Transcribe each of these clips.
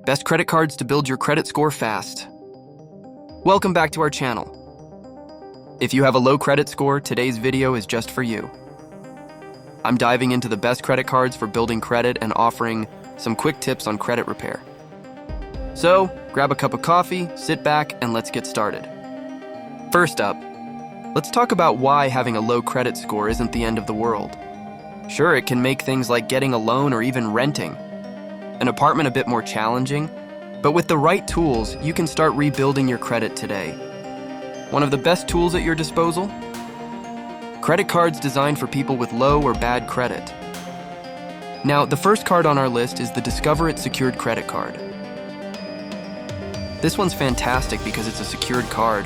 Best credit cards to build your credit score fast. Welcome back to our channel. If you have a low credit score, today's video is just for you. I'm diving into the best credit cards for building credit and offering some quick tips on credit repair. So, grab a cup of coffee, sit back, and let's get started. First up, let's talk about why having a low credit score isn't the end of the world. Sure, it can make things like getting a loan or even renting an apartment a bit more challenging, but with the right tools, you can start rebuilding your credit today. One of the best tools at your disposal? Credit cards designed for people with low or bad credit. Now, the first card on our list is the Discover It Secured Credit Card. This one's fantastic because it's a secured card,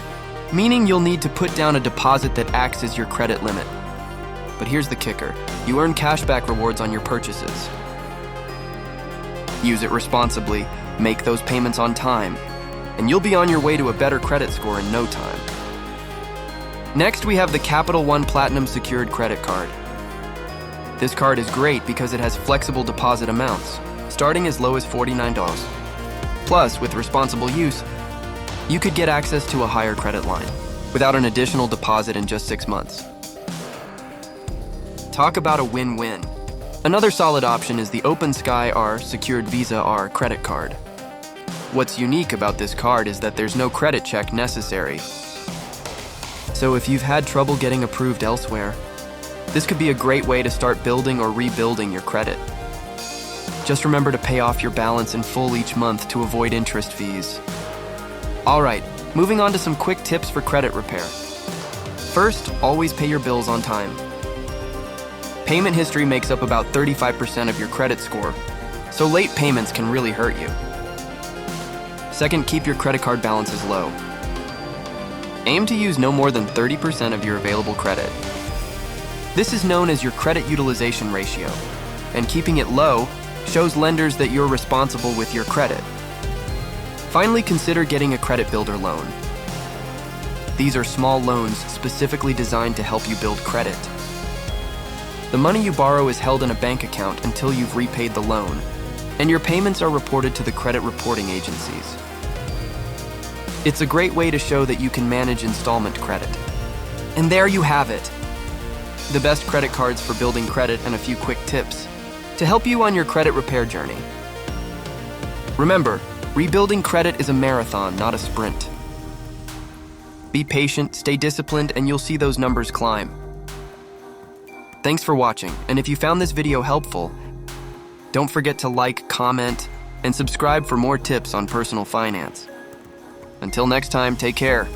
meaning you'll need to put down a deposit that acts as your credit limit. But here's the kicker. You earn cashback rewards on your purchases. Use it responsibly, make those payments on time, and you'll be on your way to a better credit score in no time. Next, we have the Capital One Platinum Secured Credit Card. This card is great because it has flexible deposit amounts, starting as low as $49. Plus, with responsible use, you could get access to a higher credit line without an additional deposit in just 6 months. Talk about a win-win. Another solid option is the Open Sky R Secured Visa R credit card. What's unique about this card is that there's no credit check necessary. So if you've had trouble getting approved elsewhere, this could be a great way to start building or rebuilding your credit. Just remember to pay off your balance in full each month to avoid interest fees. All right, moving on to some quick tips for credit repair. First, always pay your bills on time. Payment history makes up about 35% of your credit score, so late payments can really hurt you. Second, keep your credit card balances low. Aim to use no more than 30% of your available credit. This is known as your credit utilization ratio, and keeping it low shows lenders that you're responsible with your credit. Finally, consider getting a credit builder loan. These are small loans specifically designed to help you build credit. The money you borrow is held in a bank account until you've repaid the loan, and your payments are reported to the credit reporting agencies. It's a great way to show that you can manage installment credit. And there you have it. The best credit cards for building credit and a few quick tips to help you on your credit repair journey. Remember, rebuilding credit is a marathon, not a sprint. Be patient, stay disciplined, and you'll see those numbers climb. Thanks for watching, and if you found this video helpful, don't forget to like, comment, and subscribe for more tips on personal finance. Until next time, take care.